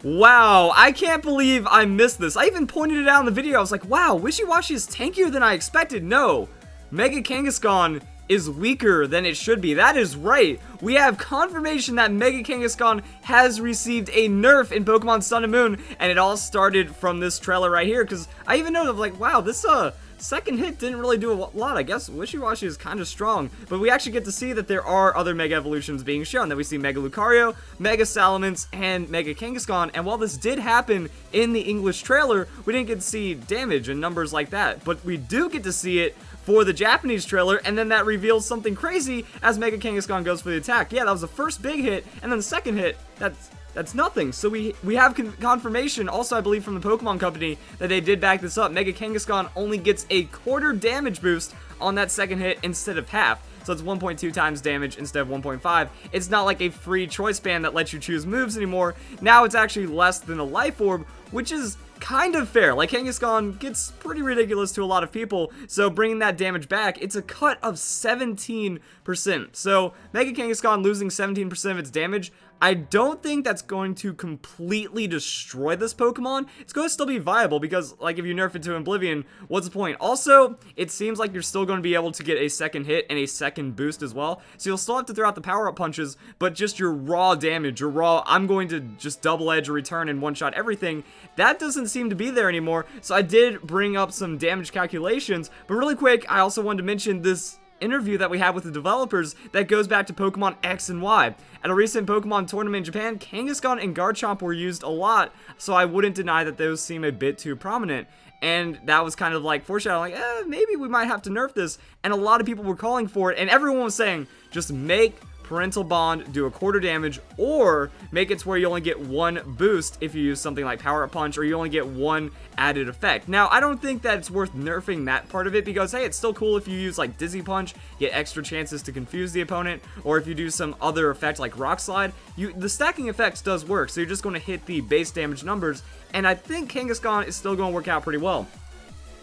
Wow, I can't believe I missed this. I even pointed it out in the video. I was like, wow, Wishy-Washy is tankier than I expected. No, Mega Kangaskhan is weaker than it should be. That is right. We have confirmation that Mega Kangaskhan has received a nerf in Pokemon Sun and Moon, and it all started from this trailer right here, because I even noticed, like, wow, this second hit didn't really do a lot. I guess Wishy-Washy is kind of strong, but we actually get to see that there are other Mega Evolutions being shown. That we see Mega Lucario, Mega Salamence, and Mega Kangaskhan, and while this did happen in the English trailer, we didn't get to see damage and numbers like that, but we do get to see it for the Japanese trailer, and then that reveals something crazy as Mega Kangaskhan goes for the attack. Yeah, that was the first big hit, and then the second hit, that's nothing. So we have confirmation, also I believe from the Pokemon Company, that they did back this up. Mega Kangaskhan only gets a quarter damage boost on that second hit instead of half. So it's 1.2 times damage instead of 1.5. It's not like a free choice band that lets you choose moves anymore. Now it's actually less than a Life Orb, which is kind of fair. Like, Kangaskhan gets pretty ridiculous to a lot of people, so bringing that damage back, it's a cut of 17%. So Mega Kangaskhan losing 17% of its damage, I don't think that's going to completely destroy this Pokemon. It's going to still be viable because, like, if you nerf it to Oblivion, what's the point? Also, it seems like you're still going to be able to get a second hit and a second boost as well. So you'll still have to throw out the power-up punches, but just your raw damage, your raw, I'm going to just double edge or return and one-shot everything, that doesn't seem to be there anymore. So I did bring up some damage calculations, but really quick, I also wanted to mention this interview that we had with the developers that goes back to Pokemon X and Y. At a recent Pokemon tournament in Japan, Kangaskhan and Garchomp were used a lot, so I wouldn't deny that those seem a bit too prominent. And that was kind of like foreshadowing, like, maybe we might have to nerf this. And a lot of people were calling for it, and everyone was saying, just make Parental Bond do a quarter damage, or make it to where you only get one boost if you use something like Power Up Punch, or you only get one added effect. Now, I don't think that it's worth nerfing that part of it, because hey, it's still cool if you use like Dizzy Punch, get extra chances to confuse the opponent, or if you do some other effect like Rock Slide, the stacking effects does work, so you're just going to hit the base damage numbers, and I think Kangaskhan is still going to work out pretty well.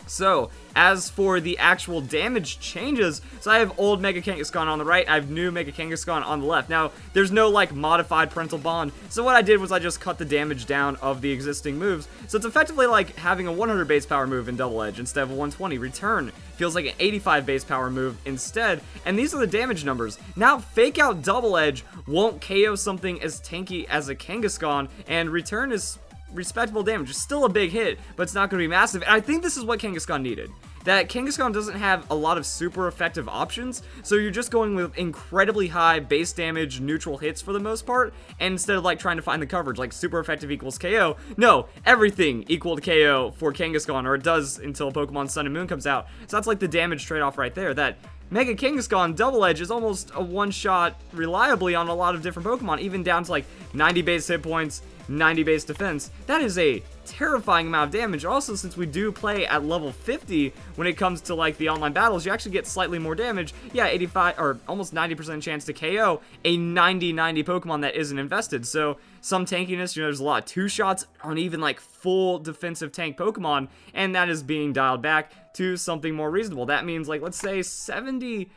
So, as for the actual damage changes, so I have old Mega Kangaskhan on the right, I have new Mega Kangaskhan on the left. Now, there's no, like, modified Parental Bond, so what I did was I just cut the damage down of the existing moves. So it's effectively like having a 100 base power move in Double Edge instead of a 120. Return feels like an 85 base power move instead, and these are the damage numbers. Now, Fake Out Double Edge won't KO something as tanky as a Kangaskhan, and Return is respectable damage. It's still a big hit, but it's not going to be massive. And I think this is what Kangaskhan needed. That Kangaskhan doesn't have a lot of super effective options, so you're just going with incredibly high base damage, neutral hits for the most part, and instead of like trying to find the coverage, like super effective equals KO, no, everything equal to KO for Kangaskhan, or it does until Pokemon Sun and Moon comes out. So that's like the damage trade-off right there, that Mega Kangaskhan Double Edge is almost a one-shot reliably on a lot of different Pokemon, even down to like 90 base hit points, 90 base defense. That is a terrifying amount of damage. Also, since we do play at level 50 when it comes to like the online battles, you actually get slightly more damage. Yeah, 85 or almost 90% chance to KO a 90-90 Pokemon that isn't invested. So some tankiness, you know, there's a lot of two shots on even like full defensive tank Pokemon, and that is being dialed back to something more reasonable. That means like, let's say 70,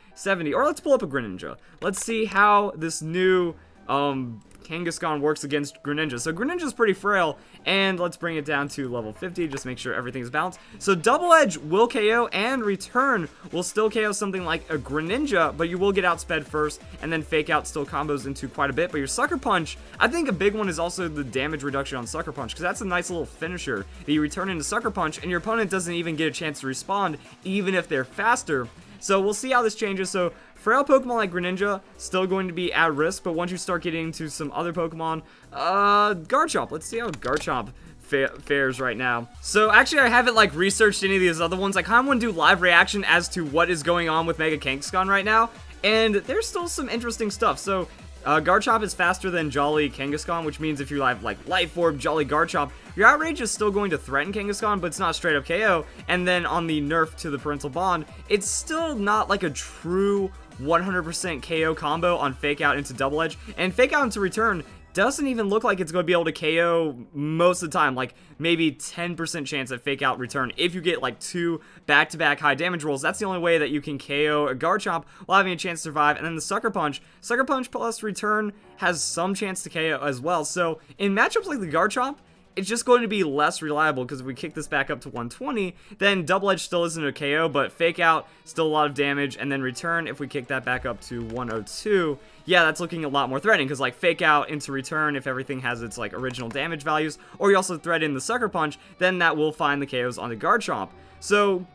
or let's pull up a Greninja. Let's see how this new Kangaskhan works against Greninja. So Greninja's pretty frail, and let's bring it down to level 50, just make sure everything's balanced. So Double Edge will KO, and Return will still KO something like a Greninja, but you will get outsped first, and then Fake Out still combos into quite a bit. But your Sucker Punch, I think a big one is also the damage reduction on Sucker Punch, because that's a nice little finisher that you return into Sucker Punch, and your opponent doesn't even get a chance to respond, even if they're faster. So we'll see how this changes. So frail Pokemon like Greninja, still going to be at risk, but once you start getting to some other Pokemon, Garchomp, let's see how Garchomp fares right now. So actually, I haven't like researched any of these other ones. I kind of want to do live reaction as to what is going on with Mega Kangaskhan right now, and there's still some interesting stuff. So Garchomp is faster than Jolly Kangaskhan, which means if you have like Life Orb, Jolly Garchomp, your outrage is still going to threaten Kangaskhan, but it's not straight up KO. And then on the nerf to the Parental Bond, it's still not like a true 100% KO combo on Fake Out into Double Edge, and Fake Out into Return doesn't even look like it's going to be able to KO most of the time. Like, maybe 10% chance of Fake Out Return. If you get, like, 2 back-to-back high damage rolls, that's the only way that you can KO a Garchomp while having a chance to survive. And then the Sucker Punch plus Return has some chance to KO as well. So, in matchups like the Garchomp, it's just going to be less reliable, because if we kick this back up to 120, then Double Edge still isn't a KO, but Fake Out, still a lot of damage, and then Return, if we kick that back up to 102, yeah, that's looking a lot more threatening, because, like, Fake Out into Return, if everything has its, like, original damage values, or you also thread in the Sucker Punch, then that will find the KOs on the Garchomp. So,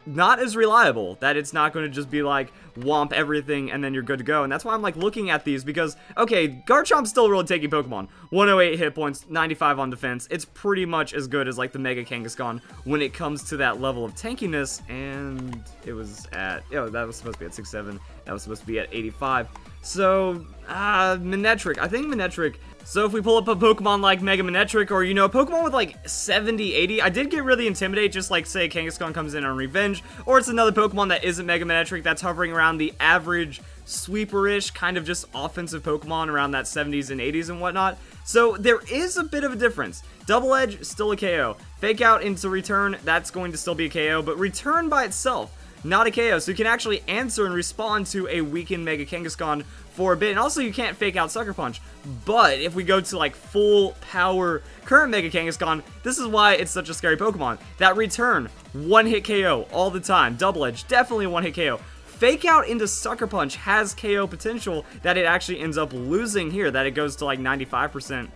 not as reliable, that it's not going to just be like womp everything and then you're good to go. And that's why I'm like looking at these, because okay, Garchomp's still a really tanky Pokemon. 108 hit points, 95 on defense. It's pretty much as good as like the Mega Kangaskhan when it comes to that level of tankiness. And it was at, that was supposed to be at 6'7", that was supposed to be at 85. So, Manectric. I think Manectric. So if we pull up a Pokemon like Mega Manectric, or, you know, a Pokemon with like 70, 80, I did get really intimidated, just like say Kangaskhan comes in on Revenge, or it's another Pokemon that isn't Mega Manectric that's hovering around the average sweeper-ish, kind of just offensive Pokemon around that 70s and 80s and whatnot. So there is a bit of a difference. Double Edge, still a KO. Fake Out into Return, that's going to still be a KO, but Return by itself, not a KO, so you can actually answer and respond to a weakened Mega Kangaskhan for a bit, and also you can't Fake Out Sucker Punch. But if we go to like full power current Mega Kangaskhan, this is why it's such a scary Pokemon. That Return, one-hit KO all the time. Double Edge, definitely one-hit KO. Fake Out into Sucker Punch has KO potential that it actually ends up losing here, that it goes to like 95%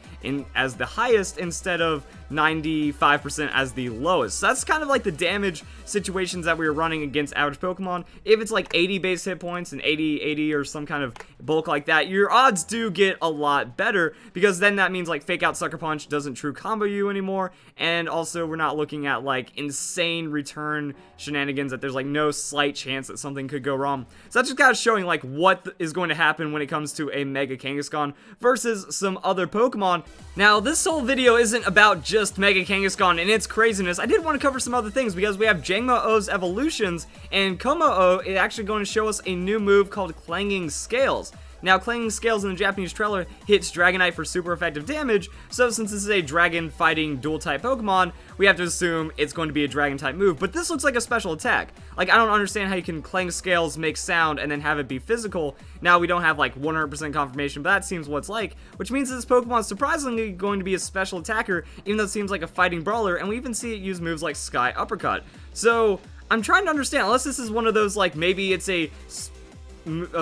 as the highest instead of 95% as the lowest. So that's kind of like the damage situations that we were running against average Pokemon. If it's like 80 base hit points and 80 or some kind of bulk like that, your odds do get a lot better, because then that means like Fake Out Sucker Punch doesn't true combo you anymore, and also we're not looking at like insane return shenanigans that there's like no slight chance that something could go wrong. So that's just kind of showing like what is going to happen when it comes to a Mega Kangaskhan versus some other Pokemon. Now, this whole video isn't about just Mega Kangaskhan and its craziness. I did want to cover some other things, because we have Jangmo-O's evolutions, and Komo-O is actually going to show us a new move called Clanging Scales. Now, Clanging Scales in the Japanese trailer hits Dragonite for super effective damage, so since this is a dragon fighting dual-type Pokemon, we have to assume it's going to be a dragon-type move, but this looks like a special attack. Like, I don't understand how you can Clang Scales, make sound, and then have it be physical. Now, we don't have, like, 100% confirmation, but that seems what it's like, which means that this Pokemon is surprisingly going to be a special attacker, even though it seems like a fighting brawler, and we even see it use moves like Sky Uppercut. So, I'm trying to understand, unless this is one of those, like, maybe it's a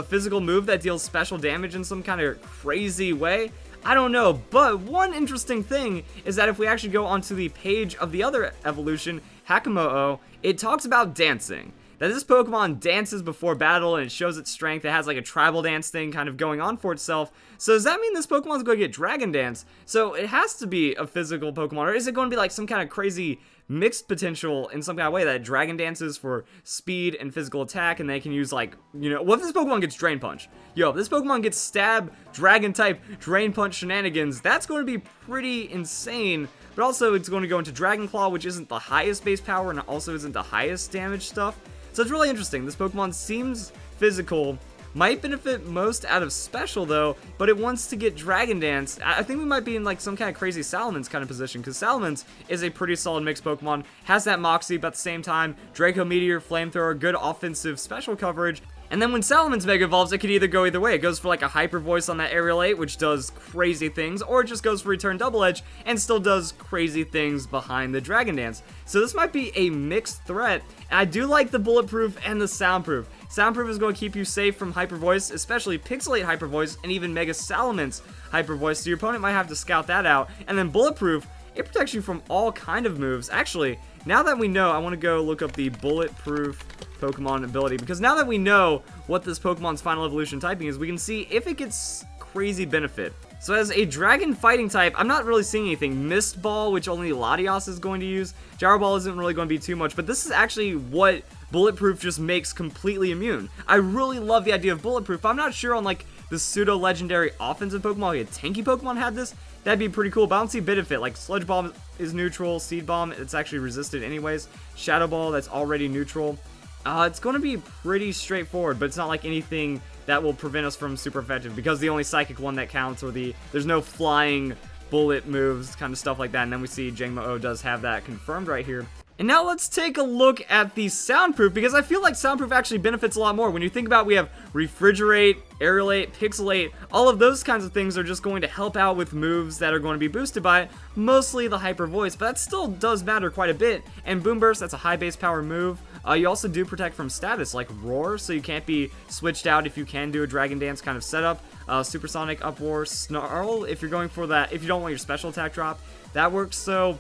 physical move that deals special damage in some kind of crazy way. I don't know, but one interesting thing is that if we actually go onto the page of the other evolution, Hakamo-O, it talks about dancing. That this Pokemon dances before battle and it shows its strength. It has like a tribal dance thing kind of going on for itself. So does that mean this Pokemon's going to get Dragon Dance? So it has to be a physical Pokemon, or is it going to be like some kind of crazy mixed potential in some kind of way that Dragon dances for speed and physical attack, and they can use like, you know, what if this Pokemon gets Drain Punch? Yo, if this Pokemon gets Stab, Dragon type, Drain Punch shenanigans, that's going to be pretty insane. But also it's going to go into Dragon Claw, which isn't the highest base power and also isn't the highest damage stuff. So it's really interesting. This Pokemon seems physical. Might benefit most out of Special, though, but it wants to get Dragon Dance. I think we might be in, like, some kind of crazy Salamence kind of position, because Salamence is a pretty solid mixed Pokemon, has that Moxie, but at the same time, Draco Meteor, Flamethrower, good offensive special coverage. And then when Salamence Mega Evolves, it could either go either way. It goes for, like, a Hyper Voice on that Aerial 8, which does crazy things, or it just goes for Return Double Edge, and still does crazy things behind the Dragon Dance. So this might be a mixed threat, and I do like the Bulletproof and the Soundproof. Soundproof is going to keep you safe from Hyper Voice, especially Pixelate Hyper Voice, and even Mega Salamence Hyper Voice, so your opponent might have to scout that out. And then Bulletproof, it protects you from all kind of moves. Actually, now that we know, I want to go look up the Bulletproof Pokemon ability, because now that we know what this Pokemon's final evolution typing is, we can see if it gets crazy benefit. So as a Dragon Fighting type, I'm not really seeing anything. Mist Ball, which only Latios is going to use. Gyro Ball isn't really going to be too much, but this is actually what Bulletproof just makes completely immune. I really love the idea of Bulletproof. I'm not sure on like the pseudo-legendary offensive Pokemon, like a tanky Pokemon had this. That'd be pretty cool, but I don't see benefit. Like Sludge Bomb is neutral, Seed Bomb, it's actually resisted anyways. Shadow Ball, that's already neutral. It's going to be pretty straightforward, but it's not like anything that will prevent us from super effective, because the only psychic one that counts, or there's no flying bullet moves, kind of stuff like that. And then we see Jangmo-O does have that confirmed right here. And now let's take a look at the soundproof, because I feel like soundproof actually benefits a lot more. When you think about, we have refrigerate, aerolate, pixelate, all of those kinds of things are just going to help out with moves that are going to be boosted by it, mostly the hyper voice, but that still does matter quite a bit. And boom burst, that's a high base power move. You also do protect from status like roar, so you can't be switched out if you can do a dragon dance kind of setup. Supersonic uproar, snarl, if you're going for that, if you don't want your special attack drop, that works. So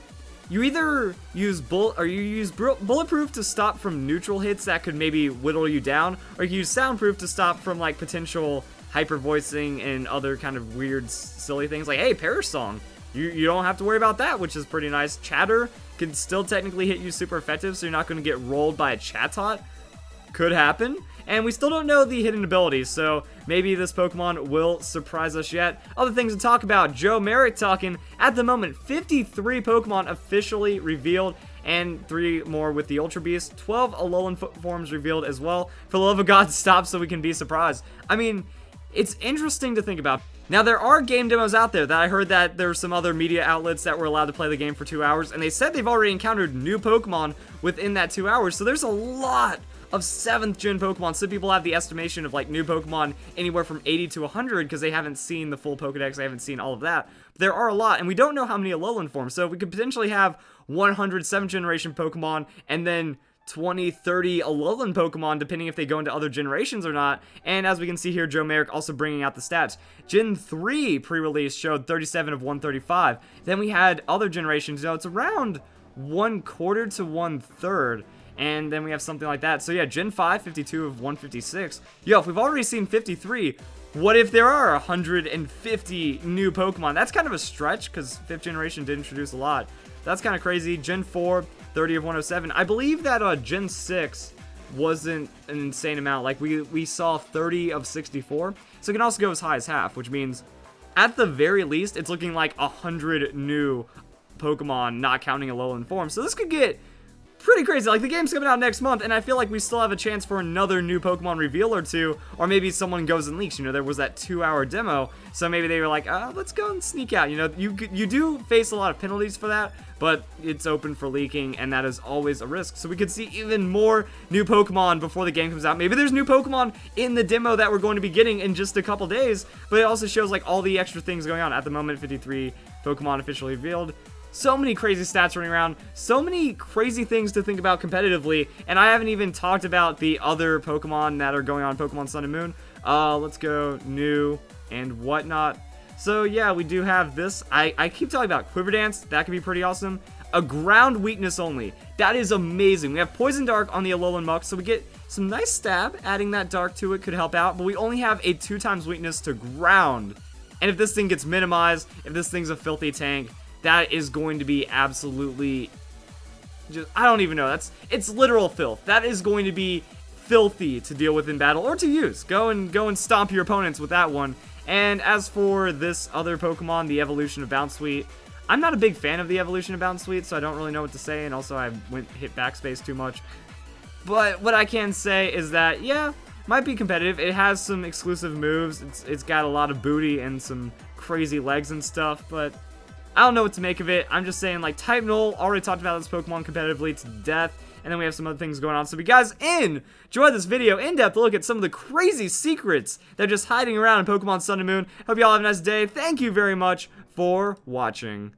you either use bulletproof to stop from neutral hits that could maybe whittle you down, or you can use soundproof to stop from like potential hyper voicing and other kind of weird, silly things like, hey, Perish Song. You don't have to worry about that, which is pretty nice. Chatter can still technically hit you super effective, so you're not going to get rolled by a Chatot. Could happen. And we still don't know the hidden abilities, so maybe this Pokemon will surprise us yet. Other things to talk about. Joe Merrick talking, at the moment, 53 Pokemon officially revealed, and 3 more with the Ultra Beast. 12 Alolan forms revealed as well. For the love of God, stop so we can be surprised. I mean, it's interesting to think about. Now, there are game demos out there that I heard that there were some other media outlets that were allowed to play the game for 2 hours, and they said they've already encountered new Pokemon within that 2 hours, so there's a lot of 7th gen Pokemon. Some people have the estimation of like new Pokemon anywhere from 80 to 100 because they haven't seen the full Pokedex, they haven't seen all of that. But there are a lot, and we don't know how many Alolan forms, so we could potentially have 100 7th generation Pokemon, and then 20, 30 Alolan Pokemon, depending if they go into other generations or not. And as we can see here, Joe Merrick also bringing out the stats. Gen 3 pre-release showed 37 of 135. Then we had other generations, you know, it's around 1/4 to 1/3. And then we have something like that. So yeah, Gen 5, 52 of 156. Yo, if we've already seen 53, what if there are 150 new Pokemon? That's kind of a stretch, because 5th generation did introduce a lot. That's kind of crazy. Gen 4, 30 of 107. I believe that Gen 6 wasn't an insane amount. Like, we saw 30 of 64. So it can also go as high as half, which means, at the very least, it's looking like 100 new Pokemon, not counting Alolan form. So this could get pretty crazy. Like, the game's coming out next month, and I feel like we still have a chance for another new Pokemon reveal or two, or maybe someone goes and leaks. You know, there was that 2-hour demo, so maybe they were like, let's go and sneak out. You know, you do face a lot of penalties for that, but it's open for leaking, and that is always a risk. So we could see even more new Pokemon before the game comes out. Maybe there's new Pokemon in the demo that we're going to be getting in just a couple days, but it also shows like all the extra things going on. At the moment, 53 Pokemon officially revealed. So many crazy stats running around, so many crazy things to think about competitively, and I haven't even talked about the other Pokemon that are going on Pokemon Sun and Moon. Let's go new and whatnot. So yeah, we do have this. I keep talking about Quiver Dance. That could be pretty awesome. A ground weakness only. That is amazing. We have Poison Dark on the Alolan Muck, so we get some nice stab. Adding that Dark to it could help out, but we only have a 2x weakness to ground. And if this thing gets minimized, if this thing's a filthy tank, that is going to be absolutely just, I don't even know. It's literal filth. That is going to be filthy to deal with in battle or to use. Go and stomp your opponents with that one. And as for this other Pokemon, the evolution of Bounsweet, I'm not a big fan of the evolution of Bounsweet, so I don't really know what to say, and also I hit backspace too much. But what I can say is that, yeah, might be competitive. It has some exclusive moves. It's got a lot of booty and some crazy legs and stuff, but I don't know what to make of it. I'm just saying, like, Type Null, already talked about this Pokemon competitively to death, and then we have some other things going on. So if you guys enjoyed this video, in-depth look at some of the crazy secrets that are just hiding around in Pokemon Sun and Moon. Hope you all have a nice day. Thank you very much for watching.